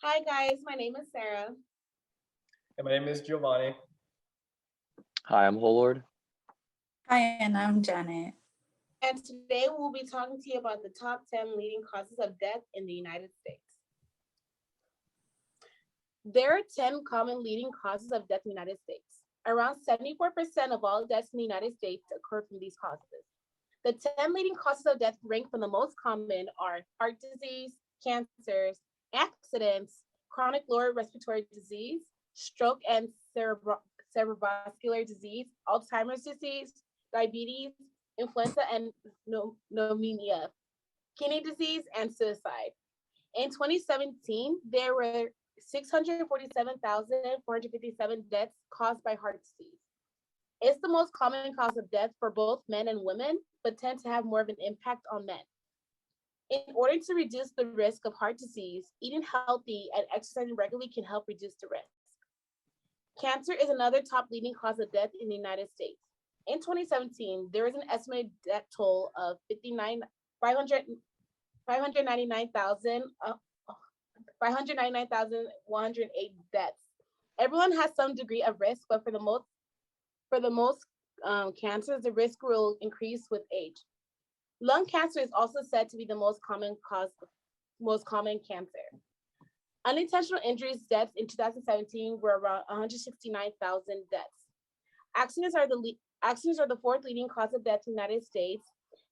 Hi guys, my name is Sarah. And my name is Giovanni. Hi, I'm Holord. Hi, and I'm Janet. And today we'll be talking to you about the top 10 leading causes of death in the United States. There are 10 common leading causes of death in the United States. Around 74% of all deaths in the United States occur from these causes. The 10 leading causes of death ranked from the most common are heart disease, cancers, accidents, chronic lower respiratory disease, stroke and cerebrovascular disease, Alzheimer's disease, diabetes, influenza and pneumonia, kidney disease, and suicide. In 2017, there were 647,457 deaths caused by heart disease. It's the most common cause of death for both men and women, but tend to have more of an impact on men. In order to reduce the risk of heart disease, eating healthy and exercising regularly can help reduce the risk. Cancer is another top leading cause of death in the United States. In 2017, there was an estimated death toll of 599,108 deaths. Everyone has some degree of risk, but for the most cancers, the risk will increase with age. Lung cancer is also said to be the most common cancer. Unintentional injuries deaths in 2017 were around 169,000 deaths. Accidents are the fourth leading cause of death in the United States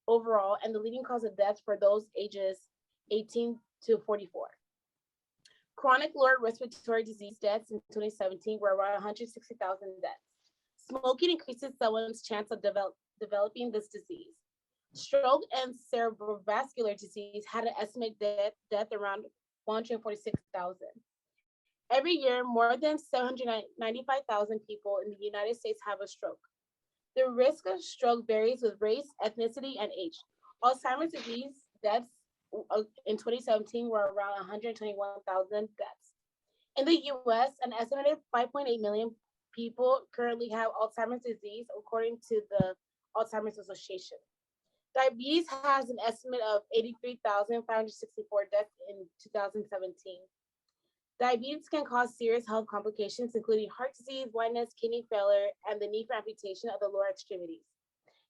overall, and the leading cause of death for those ages 18 to 44. Chronic lower respiratory disease deaths in 2017 were around 160,000 deaths. Smoking increases someone's chance of developing this disease. Stroke and cerebrovascular disease had an estimated death around 146,000. Every year, more than 795,000 people in the United States have a stroke. The risk of stroke varies with race, ethnicity, and age. Alzheimer's disease deaths in 2017 were around 121,000 deaths. In the US, an estimated 5.8 million people currently have Alzheimer's disease, according to the Alzheimer's Association. Diabetes has an estimate of 83,564 deaths in 2017. Diabetes can cause serious health complications, including heart disease, blindness, kidney failure, and the need for amputation of the lower extremities.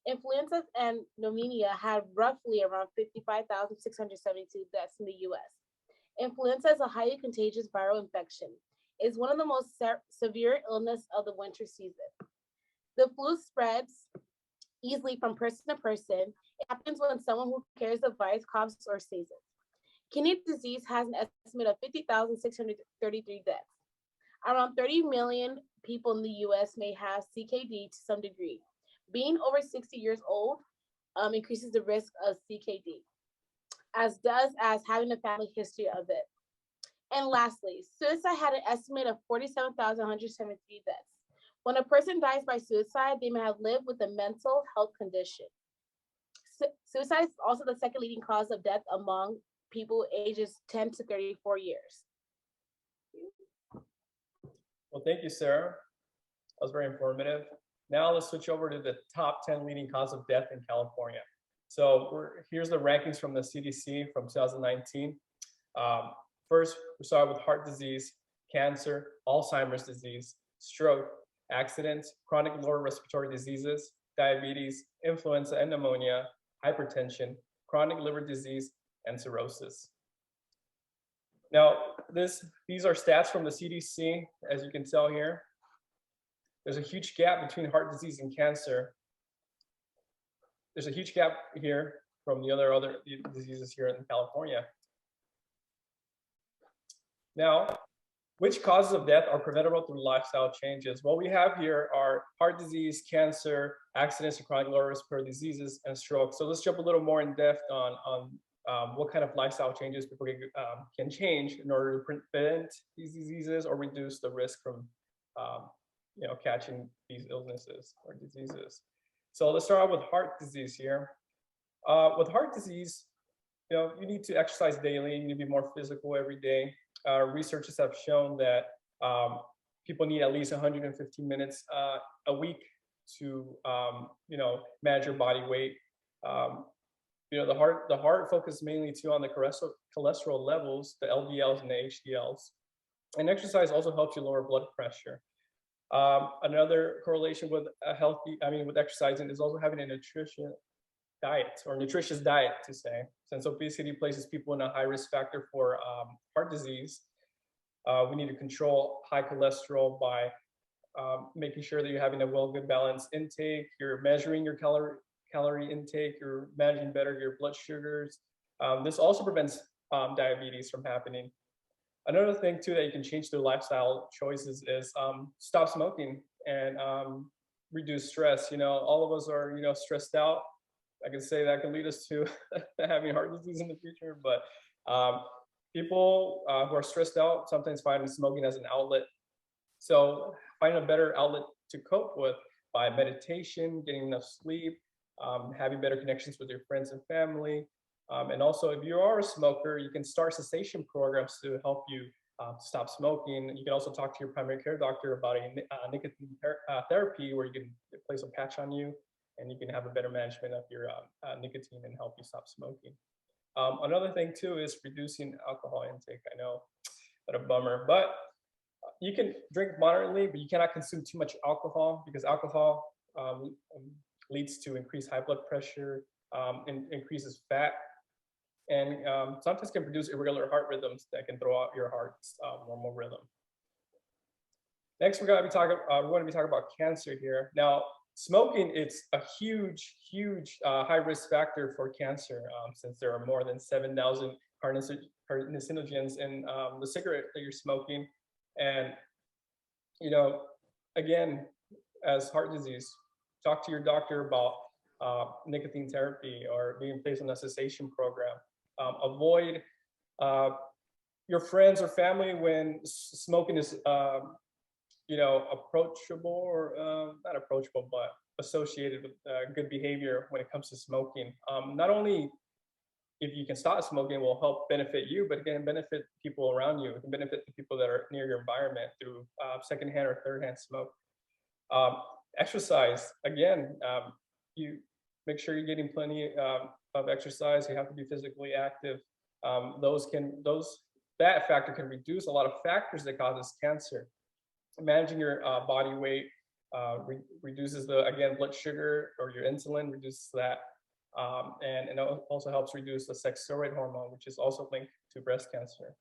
Influenza and pneumonia had roughly around 55,672 deaths in the US. Influenza is a highly contagious viral infection. It is one of the most severe illness of the winter season. The flu spreads easily from person to person. It happens when someone who carries the virus coughs or sneezes. Kidney disease has an estimate of 50,633 deaths. Around 30 million people in the US may have CKD to some degree. Being over 60 years old increases the risk of CKD, as having a family history of it. And lastly, suicide had an estimate of 47,173 deaths. When a person dies by suicide, they may have lived with a mental health condition. Suicide is also the second leading cause of death among people ages 10 to 34 years. Well, thank you, Sarah. That was very informative. Now let's switch over to the top 10 leading causes of death in California. So here's the rankings from the CDC from 2019. First, we start with heart disease, cancer, Alzheimer's disease, stroke, accidents, chronic lower respiratory diseases, diabetes, influenza and pneumonia, hypertension, chronic liver disease, and cirrhosis. Now, these are stats from the CDC, as you can tell here. There's a huge gap between heart disease and cancer. There's a huge gap here from the other diseases here in California. Now, which causes of death are preventable through lifestyle changes? What we have here are heart disease, cancer, accidents, and chronic lower respiratory diseases, and stroke. So let's jump a little more in depth on what kind of lifestyle changes people can change in order to prevent these diseases or reduce the risk from catching these illnesses or diseases. So let's start out with heart disease here. With heart disease, you need to exercise daily. You need to be more physical every day. Researchers have shown that people need at least 115 minutes a week to manage your body weight. the heart focuses mainly too on the cholesterol levels, the LDLs and the HDLs. And exercise also helps you lower blood pressure. Another correlation with with exercising is also having a nutritious diet to say, since obesity places people in a high risk factor for heart disease. We need to control high cholesterol by making sure that you're having a good balanced intake, you're measuring your calorie intake, you're managing better your blood sugars. This also prevents diabetes from happening. Another thing too that you can change through lifestyle choices is stop smoking and reduce stress. All of us are, stressed out. I can say that can lead us to having heart disease in the future, but people who are stressed out sometimes find smoking as an outlet. So finding a better outlet to cope with by meditation, getting enough sleep, having better connections with your friends and family. And also, if you are a smoker, you can start cessation programs to help you stop smoking. You can also talk to your primary care doctor about a nicotine therapy where you can place a patch on you and you can have a better management of your nicotine and help you stop smoking. Another thing too is reducing alcohol intake. I know, what a bummer, but you can drink moderately, but you cannot consume too much alcohol because alcohol leads to increased high blood pressure, and increases fat, and sometimes can produce irregular heart rhythms that can throw out your heart's normal rhythm. Next, we're going to be talking about cancer here. Now, smoking, it's a huge high risk factor for cancer, since there are more than 7,000 carcinogens in the cigarette that you're smoking. And, again, as heart disease, talk to your doctor about nicotine therapy or being placed on a cessation program. Avoid your friends or family when smoking is, approachable or not approachable, but associated with good behavior when it comes to smoking. Not only if you can stop smoking will help benefit you, but again, benefit people around you. It can benefit the people that are near your environment through secondhand or thirdhand smoke. Exercise, again, you make sure you're getting plenty of exercise. You have to be physically active. That factor can reduce a lot of factors that causes cancer. Managing your body weight reduces blood sugar or your insulin, reduces that. And it also helps reduce the sex steroid hormone, which is also linked to breast cancer.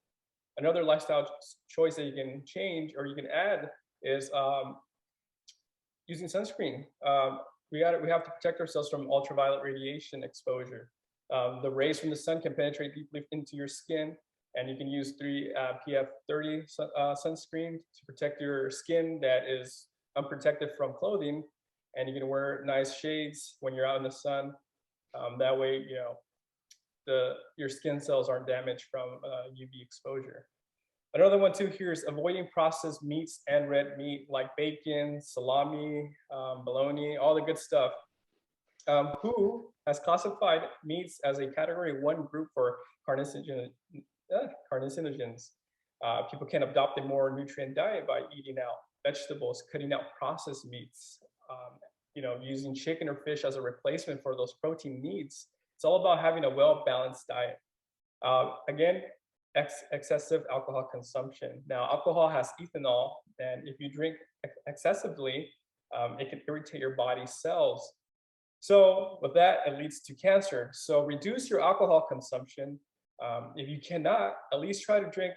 Another lifestyle choice that you can change or you can add is using sunscreen. We have to protect ourselves from ultraviolet radiation exposure. The rays from the sun can penetrate deeply into your skin, and you can use PF30 sunscreen to protect your skin that is unprotected from clothing, and you can wear nice shades when you're out in the sun. That way, your skin cells aren't damaged from UV exposure. Another one too here is avoiding processed meats and red meat like bacon, salami, bologna, all the good stuff. WHO has classified meats as a category 1 group for carcinogens. People can adopt a more nutrient diet by eating out vegetables, cutting out processed meats, using chicken or fish as a replacement for those protein needs. It's all about having a well-balanced diet. Again, excessive alcohol consumption. Now, alcohol has ethanol, and if you drink excessively, it can irritate your body cells. So with that, it leads to cancer. So reduce your alcohol consumption. If you cannot, at least try to drink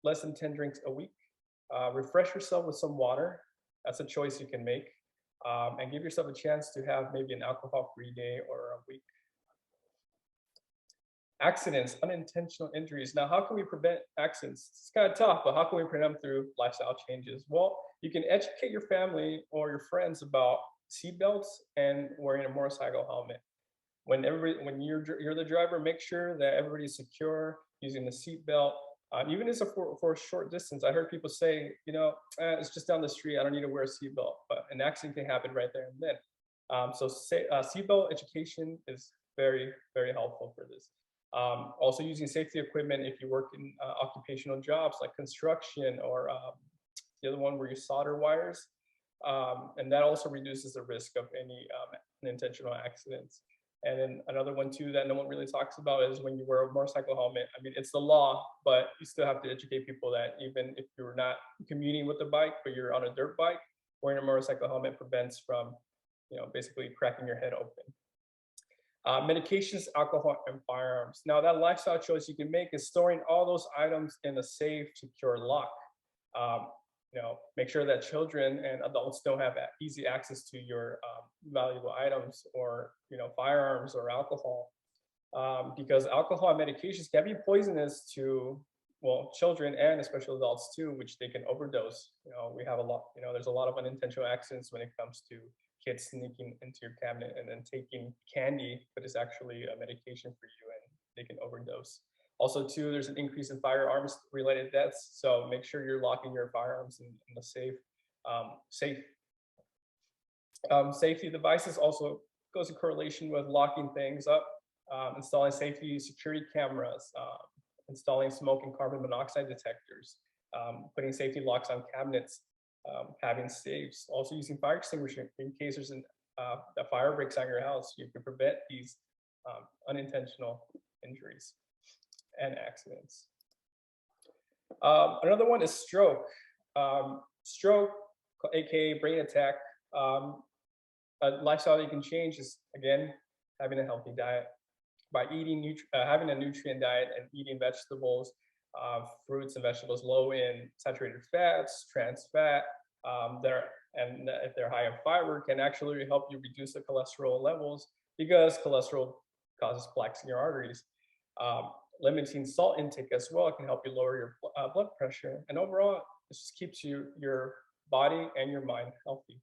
less than 10 drinks a week. Refresh yourself with some water. That's a choice you can make. And give yourself a chance to have maybe an alcohol-free day or a week. Accidents, unintentional injuries. Now, how can we prevent accidents? It's kind of tough, but how can we prevent them through lifestyle changes? Well, you can educate your family or your friends about seatbelts and wearing a motorcycle helmet. When you're the driver, make sure that everybody's secure using the seatbelt. Even if it's for a short distance, I heard people say, it's just down the street, I don't need to wear a seatbelt, but an accident can happen right there and then. So seatbelt education is very, very helpful for this. Also using safety equipment if you work in occupational jobs like construction or the other one where you solder wires. And that also reduces the risk of any unintentional accidents. And then another one too that no one really talks about is when you wear a motorcycle helmet. I mean, it's the law, but you still have to educate people that even if you're not commuting with a bike, but you're on a dirt bike, wearing a motorcycle helmet prevents from, basically cracking your head open. Medications, alcohol, and firearms. Now that lifestyle choice you can make is storing all those items in a safe, secure lock. Make sure that children and adults don't have easy access to your valuable items or firearms or alcohol, because alcohol and medications can be poisonous to children and especially adults too, which they can overdose. We have a lot. There's a lot of unintentional accidents when it comes to kids sneaking into your cabinet and then taking candy, but it's actually a medication for you, and they can overdose. Also, too, there's an increase in firearms related deaths. So make sure you're locking your firearms in a safe. Safety devices also goes in correlation with locking things up, installing safety security cameras, installing smoke and carbon monoxide detectors, putting safety locks on cabinets, having safes, also using fire extinguisher in case there's a fire breaks out your house. You can prevent these unintentional injuries and accidents. Another one is stroke. Stroke, aka brain attack. A lifestyle that you can change is, again, having a healthy diet by eating having a nutrient diet and eating vegetables, fruits and vegetables low in saturated fats, trans fat, and if they're high in fiber, can actually help you reduce the cholesterol levels, because cholesterol causes plaques in your arteries. Limiting salt intake as well can help you lower your blood pressure, and overall, it just keeps your body and your mind healthy.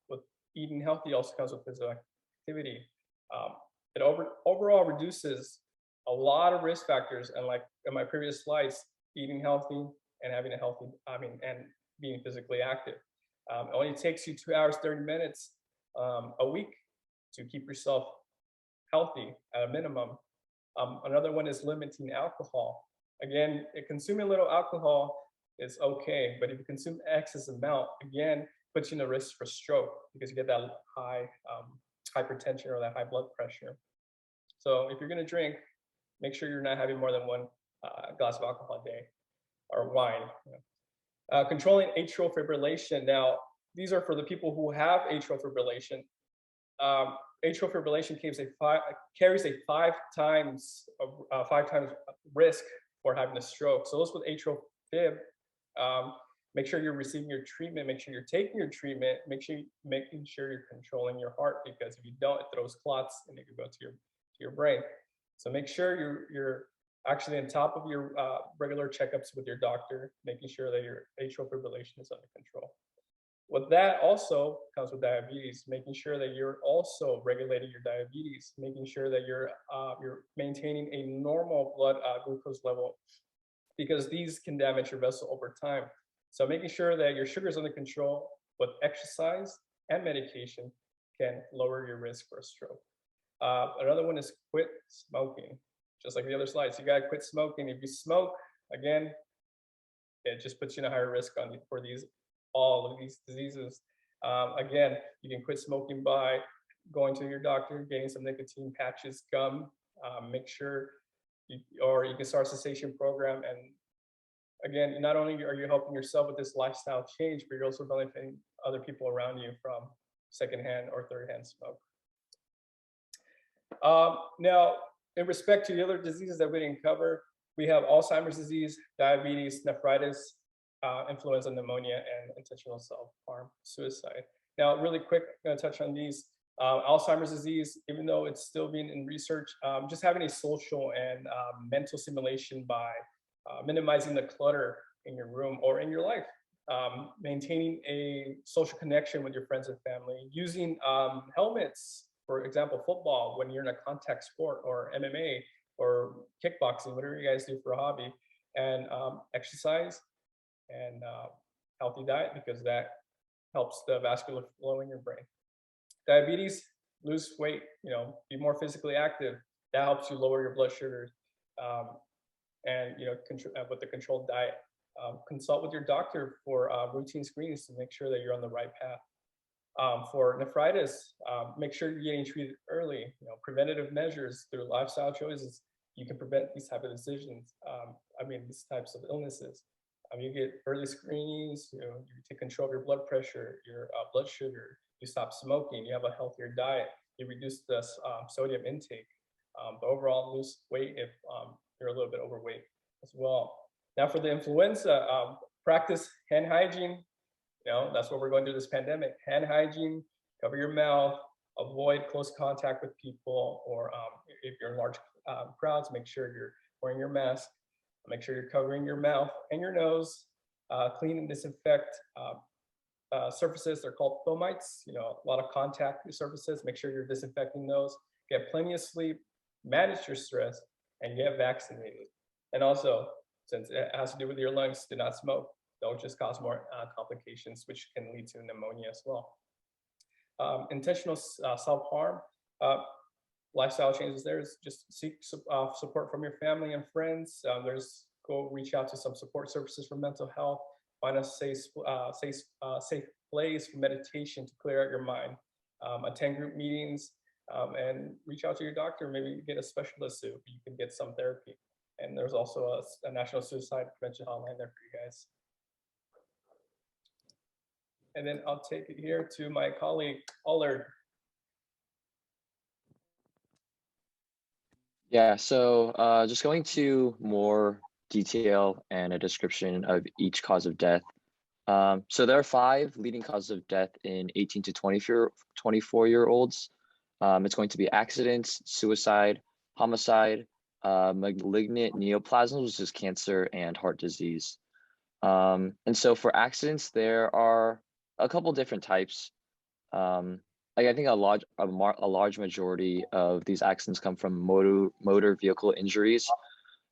With eating healthy also comes with physical activity. It overall reduces a lot of risk factors, and like in my previous slides, eating healthy and having a healthy, and being physically active. It only takes you 2 hours, 30 minutes a week to keep yourself healthy at a minimum. Another one is limiting alcohol. Again, consuming a little alcohol is okay, but if you consume excess amount, again, puts you in a risk for stroke, because you get that high hypertension or that high blood pressure. So if you're gonna drink, make sure you're not having more than one glass of alcohol a day, or wine. Controlling atrial fibrillation. Now, these are for the people who have atrial fibrillation. Atrial fibrillation carries a five times risk for having a stroke. So those with atrial fib, make sure you're receiving your treatment, make sure you're taking your treatment, making sure you're controlling your heart, because if you don't, it throws clots and it can go to your brain. So make sure you're actually on top of your regular checkups with your doctor, making sure that your atrial fibrillation is under control. With that also comes with diabetes, making sure that you're also regulating your diabetes, making sure that you're maintaining a normal blood glucose level, because these can damage your vessel over time. So making sure that your sugar is under control with exercise and medication can lower your risk for a stroke. Another one is quit smoking. Just like the other slides, you gotta quit smoking. If you smoke, again, it just puts you in a higher risk for all of these diseases. Again, you can quit smoking by going to your doctor, getting some nicotine patches, gum. Make sure, or you can start a cessation program. And again, not only are you helping yourself with this lifestyle change, but you're also benefiting other people around you from secondhand or thirdhand smoke. Now, in respect to the other diseases that we didn't cover, we have Alzheimer's disease, diabetes, nephritis, influenza, pneumonia, and intentional self-harm, suicide. Now, really quick, I'm going to touch on these. Alzheimer's disease, even though it's still being in research, just having a social and mental simulation by minimizing the clutter in your room or in your life, maintaining a social connection with your friends and family, using helmets, for example, football, when you're in a contact sport, or MMA, or kickboxing, whatever you guys do for a hobby, and exercise, and healthy diet, because that helps the vascular flow in your brain. Diabetes, lose weight, be more physically active. That helps you lower your blood sugar, and with the controlled diet. Consult with your doctor for routine screenings to make sure that you're on the right path. For nephritis, make sure you're getting treated early. Preventative measures through lifestyle choices, you can prevent these type of decisions. These types of illnesses. You get early screenings. You take control of your blood pressure, your blood sugar. You stop smoking. You have a healthier diet. You reduce the sodium intake. But overall, lose weight if you're a little bit overweight as well. Now, for the influenza, practice hand hygiene. That's what we're going through this pandemic. Hand hygiene, cover your mouth, avoid close contact with people, or if you're in large crowds, make sure you're wearing your mask. Make sure you're covering your mouth and your nose. Clean and disinfect surfaces. They're called fomites. A lot of contact surfaces. Make sure you're disinfecting those. Get plenty of sleep, manage your stress, and get vaccinated. And also, since it has to do with your lungs, do not smoke. They'll just cause more complications, which can lead to pneumonia as well. Intentional self-harm, lifestyle changes. There's just seek support from your family and friends. Go reach out to some support services for mental health. Find a safe place for meditation to clear out your mind. Attend group meetings and reach out to your doctor. Maybe get a specialist so you can get some therapy. And there's also a National Suicide Prevention Hotline there for you guys. And then I'll take it here to my colleague, Allard. Yeah, so just going to more detail and a description of each cause of death. So there are 5 leading causes of death in 18 to 24-year-olds. It's going to be accidents, suicide, homicide, malignant neoplasms, which is cancer, and heart disease. And so for accidents, there are a couple different types. I think a large majority of these accidents come from motor vehicle injuries.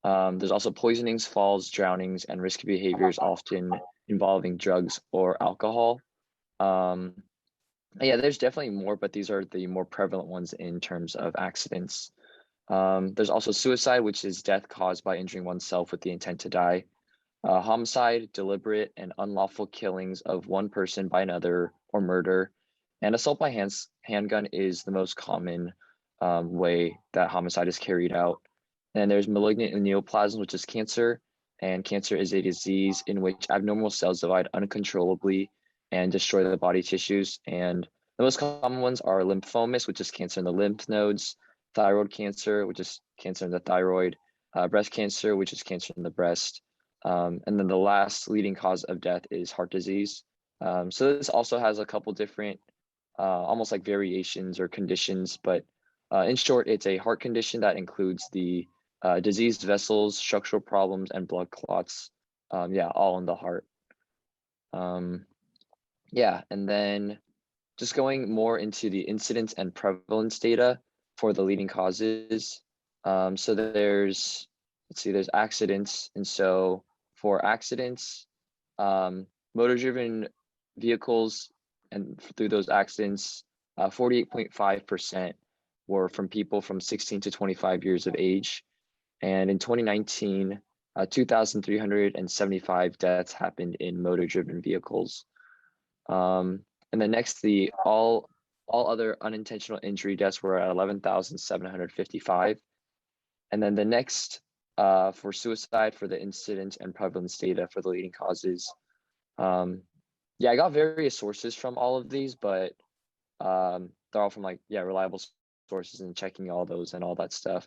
There's also poisonings, falls, drownings, and risky behaviors, often involving drugs or alcohol. Yeah, there's definitely more, but these are the more prevalent ones in terms of accidents. There's also suicide, which is death caused by injuring oneself with the intent to die. Homicide, deliberate and unlawful killings of one person by another, or murder. And assault by handgun is the most common way that homicide is carried out. And there's malignant neoplasm, which is cancer. And cancer is a disease in which abnormal cells divide uncontrollably and destroy the body tissues. And the most common ones are lymphomas, which is cancer in the lymph nodes, thyroid cancer, which is cancer in the thyroid, breast cancer, which is cancer in the breast. And then the last leading cause of death is heart disease. So this also has a couple different almost like variations or conditions, but in short, it's a heart condition that includes the diseased vessels, structural problems, and blood clots. All in the heart. And then just going more into the incidence and prevalence data for the leading causes. So there's accidents. And so for accidents, motor-driven vehicles, and through those accidents, 48.5% were from people from 16 to 25 years of age. And in 2019, 2,375 deaths happened in motor-driven vehicles. And then next, all other unintentional injury deaths were at 11,755. And then the next for suicide, for the incidence and prevalence data for the leading causes. I got various sources from all of these, but they're all from reliable sources and checking all those and all that stuff.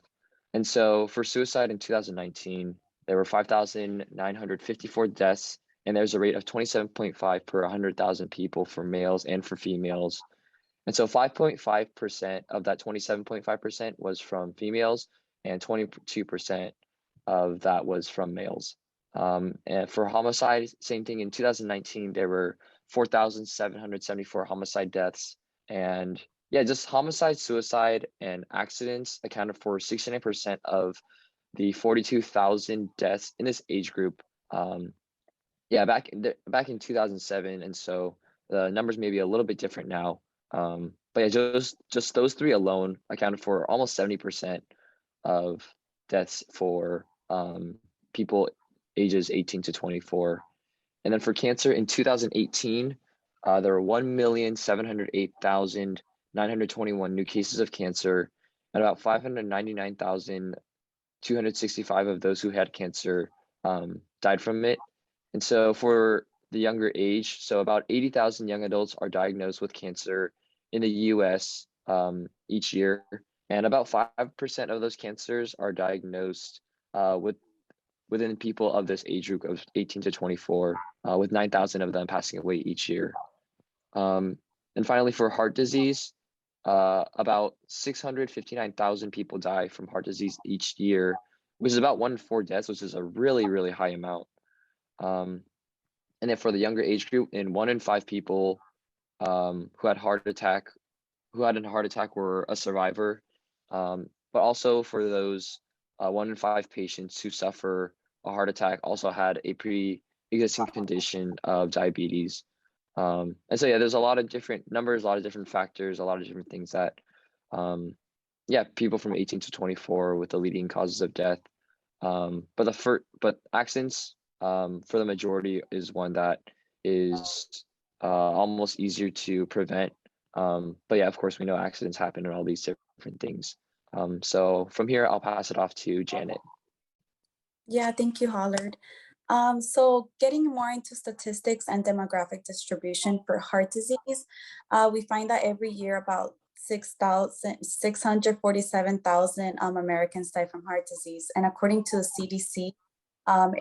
And so for suicide in 2019, there were 5,954 deaths, and there's a rate of 27.5 per 100,000 people for males and for females. And so 5.5% of that 27.5% was from females, and 22% of that was from males. And for homicide, same thing. In 2019, there were 4,774 homicide deaths. And just homicide, suicide, and accidents accounted for 69% of the 42,000 deaths in this age group. Back in 2007. And so the numbers may be a little bit different now. Just those 3 alone accounted for almost 70% of deaths for people ages 18 to 24. And then for cancer in 2018, there were 1,708,921 new cases of cancer, and about 599,265 of those who had cancer died from it. And so for the younger age, so about 80,000 young adults are diagnosed with cancer in the US each year, and about 5% of those cancers are diagnosed within people of this age group of 18 to 24, with 9,000 of them passing away each year. And finally, for heart disease, about 659,000 people die from heart disease each year, which is about 1 in 4 deaths, which is a really, really high amount. And then for the younger age group, 1 in 5 people who had a heart attack were a survivor. But also for those 1 in 5 patients who suffer a heart attack also had a pre-existing condition of diabetes. And so, yeah, there's a lot of different numbers, a lot of different factors, a lot of different things that, people from 18 to 24 with the leading causes of death. But accidents, for the majority, is one that is almost easier to prevent. But yeah, of course, we know accidents happen and all these different things. So from here, I'll pass it off to Janet. Yeah, thank you, Hollard. So getting more into statistics and demographic distribution for heart disease, we find that every year about 647,000 Americans die from heart disease. And according to the CDC,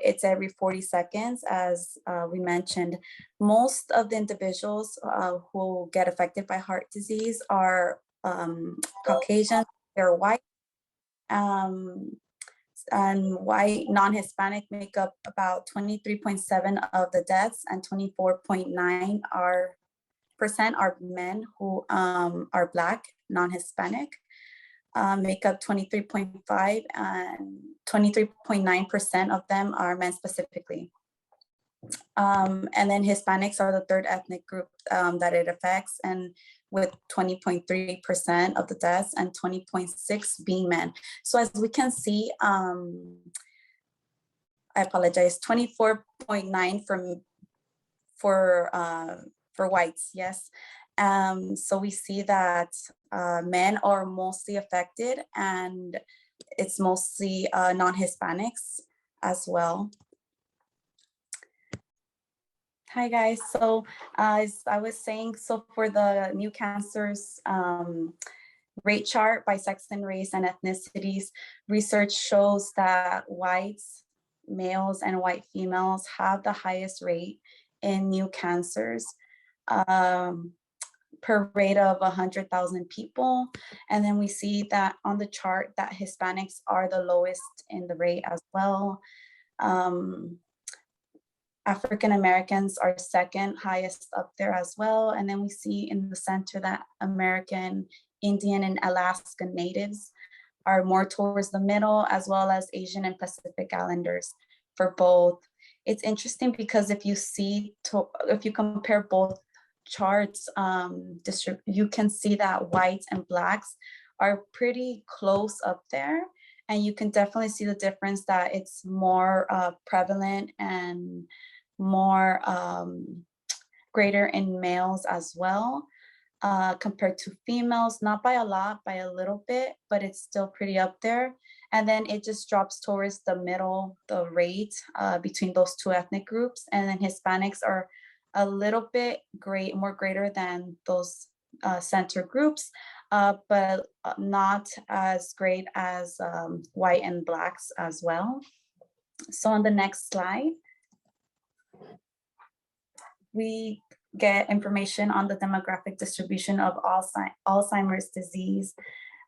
it's every 40 seconds, as we mentioned. Most of the individuals who get affected by heart disease are Caucasian, they're white, and white non-Hispanic make up about 23.7% of the deaths, and 24.9% are men who are Black, non-Hispanic, make up 23.5%, and 23.9% of them are men specifically. And then Hispanics are the third ethnic group that it affects, and with 20.3% of the deaths and 20.6% being men. So as we can see, I apologize, 24.9% for whites, yes. So we see that men are mostly affected, and it's mostly non-Hispanics as well. Hi guys, so as I was saying, so for the new cancers rate chart by sex and race and ethnicities, research shows that whites, males, and white females have the highest rate in new cancers per rate of 100,000 people. And then we see that on the chart that Hispanics are the lowest in the rate as well. African Americans are second highest up there as well. And then we see in the center that American, Indian, and Alaska Natives are more towards the middle, as well as Asian and Pacific Islanders for both. It's interesting because if you compare both charts, you can see that whites and Blacks are pretty close up there. And you can definitely see the difference that it's more prevalent and more greater in males as well, compared to females, not by a lot, by a little bit, but it's still pretty up there. And then it just drops towards the middle, the rate between those two ethnic groups. And then Hispanics are a little bit more greater than those center groups, but not as great as white and Blacks as well. So on the next slide, we get information on the demographic distribution of Alzheimer's disease.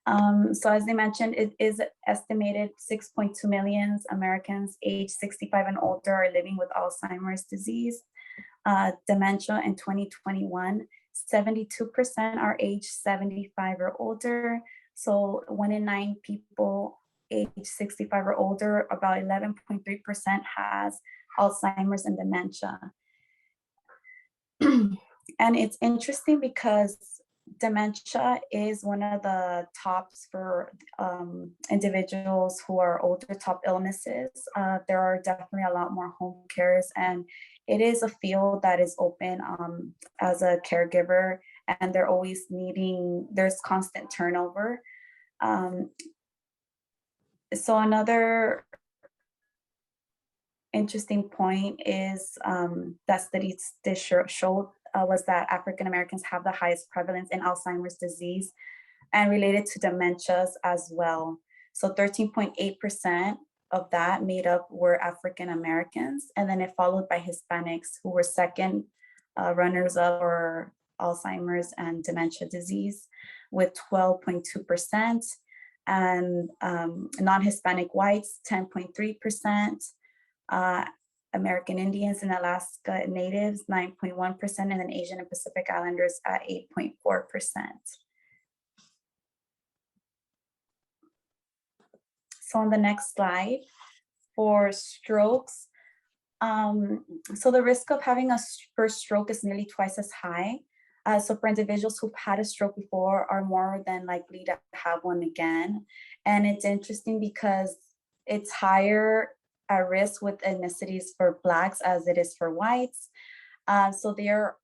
So as they mentioned, it is estimated 6.2 million Americans age 65 and older are living with Alzheimer's disease. Dementia in 2021, 72% are age 75 or older. So 1 in 9 people age 65 or older, about 11.3% has Alzheimer's and dementia. And it's interesting because Dementia is one of the tops for individuals who are older, top illnesses. There are definitely a lot more home cares, and it is a field that is open as a caregiver, and they're always needing, there's constant turnover. So another interesting point is that studies showed was that African Americans have the highest prevalence in Alzheimer's disease and related to dementias as well. So 13.8% of that made up were African Americans, and then it followed by Hispanics, who were second runners up for Alzheimer's and dementia disease with 12.2%, and non-Hispanic whites 10.3%. American Indians and Alaska Natives, 9.1%, and then Asian and Pacific Islanders at 8.4%. So on the next slide, for strokes, so the risk of having a first stroke is nearly twice as high. So for individuals who've had a stroke before are more than likely to have one again. And it's interesting because it's higher at risk with ethnicities for Blacks as it is for whites. So they're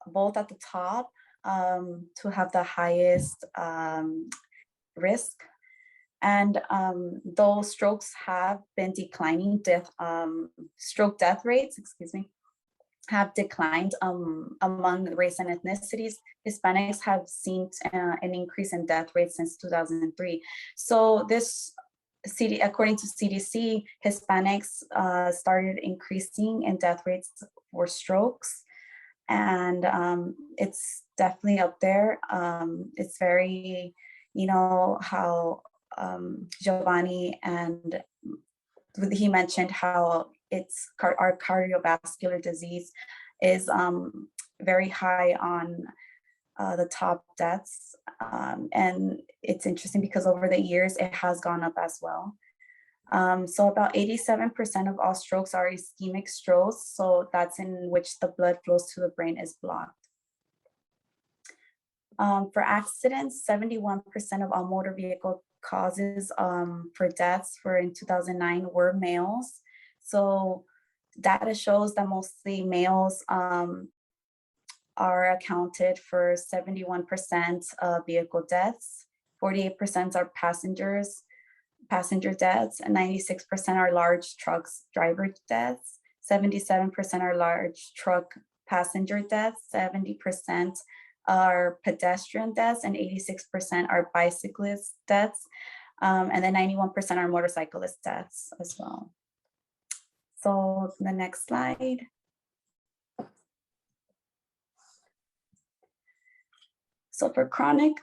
both at the top to have the highest risk. And those strokes have been declining, stroke death rates, have declined among race and ethnicities. Hispanics have seen an increase in death rates since 2003. So this according to CDC, Hispanics started increasing in death rates for strokes, and it's definitely up there. It's very, how Giovanni and he mentioned how it's our cardiovascular disease is very high on the top deaths. And it's interesting because over the years, it has gone up as well. So about 87% of all strokes are ischemic strokes. So that's in which the blood flows to the brain is blocked. For accidents, 71% of all motor vehicle causes for deaths in 2009 were males. So data shows that mostly males are accounted for 71% of vehicle deaths, 48% are passenger deaths, and 96% are large trucks driver deaths, 77% are large truck passenger deaths, 70% are pedestrian deaths, and 86% are bicyclist deaths, and then 91% are motorcyclist deaths as well. So the next slide. So for chronic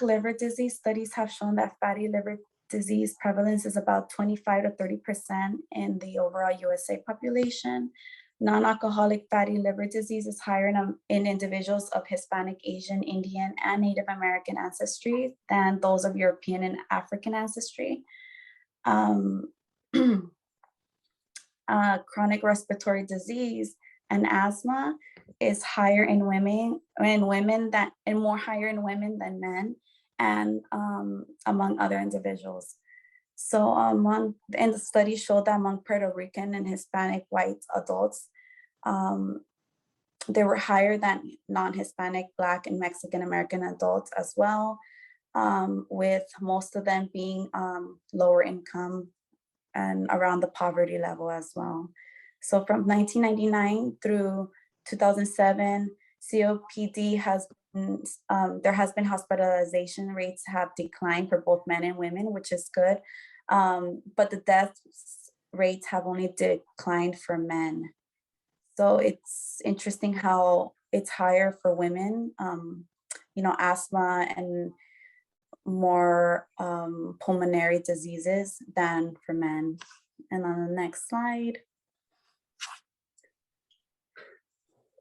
liver disease, studies have shown that fatty liver disease prevalence is about 25 to 30% in the overall USA population. Non-alcoholic fatty liver disease is higher in individuals of Hispanic, Asian, Indian, and Native American ancestry than those of European and African ancestry. Chronic respiratory disease and asthma is higher in women and more higher in women than men, and among other individuals. So and the study showed that among Puerto Rican and Hispanic white adults, they were higher than non-Hispanic, Black, and Mexican American adults as well, with most of them being lower income and around the poverty level as well. So from 1999 through 2007, COPD there has been hospitalization rates have declined for both men and women, which is good. But the death rates have only declined for men. So it's interesting how it's higher for women, asthma and more pulmonary diseases than for men. And on the next slide,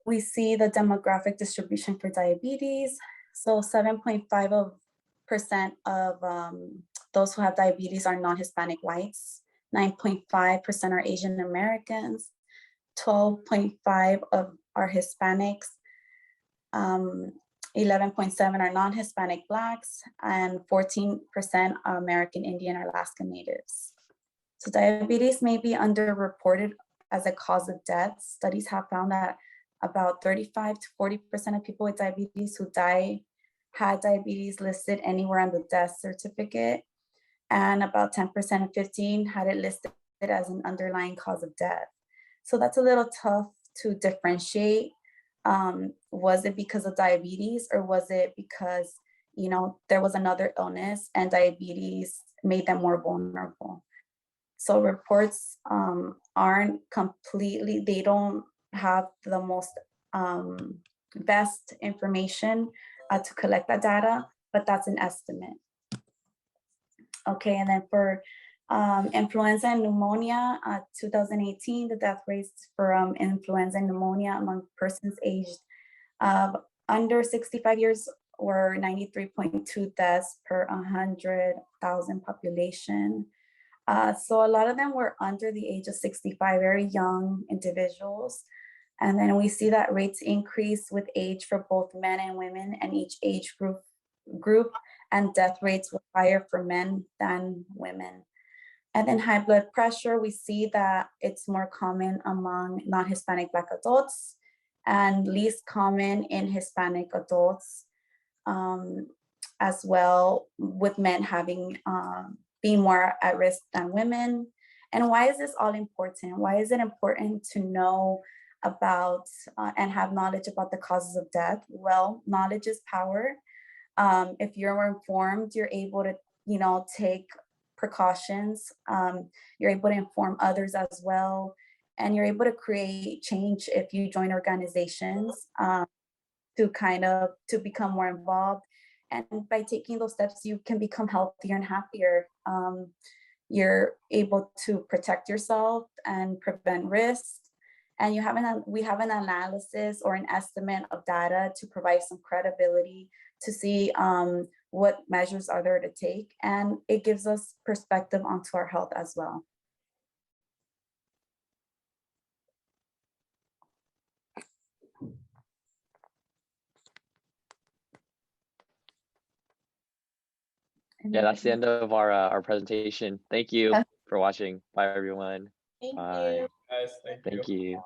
we see the demographic distribution for diabetes. So 7.5% of those who have diabetes are non-Hispanic whites, 9.5% are Asian Americans, 12.5% are Hispanics, 11.7 are non-Hispanic Blacks, and 14% are American Indian or Alaska Natives. So diabetes may be underreported as a cause of death. Studies have found that about 35 to 40% of people with diabetes who die had diabetes listed anywhere on the death certificate, and about 10% of 15 had it listed as an underlying cause of death. So that's a little tough to differentiate. Was it because of diabetes, or was it because, you know, there was another illness and diabetes made them more vulnerable? So reports aren't completely, they don't have the most best information to collect that data, but that's an estimate. Okay, and then for influenza and pneumonia, 2018, the death rates for influenza and pneumonia among persons aged under 65 years were 93.2 deaths per 100,000 population. So a lot of them were under the age of 65, very young individuals. And then we see that rates increase with age for both men and women, and each age group and death rates were higher for men than women. And then high blood pressure, we see that it's more common among non-Hispanic Black adults and least common in Hispanic adults, as well, with men having being more at risk than women. And why is this all important? Why is it important to know about and have knowledge about the causes of death? Well, knowledge is power. If you're informed, you're able to, you know, take precautions. You're able to inform others as well, and you're able to create change if you join organizations to become more involved. And by taking those steps, you can become healthier and happier. You're able to protect yourself and prevent risks. And we have an analysis or an estimate of data to provide some credibility to see what measures are there to take. And it gives us perspective onto our health as well. Yeah, that's the end of our presentation. Thank you for watching. Bye, everyone. Thank Bye. you. Guys, thank you. Thank you.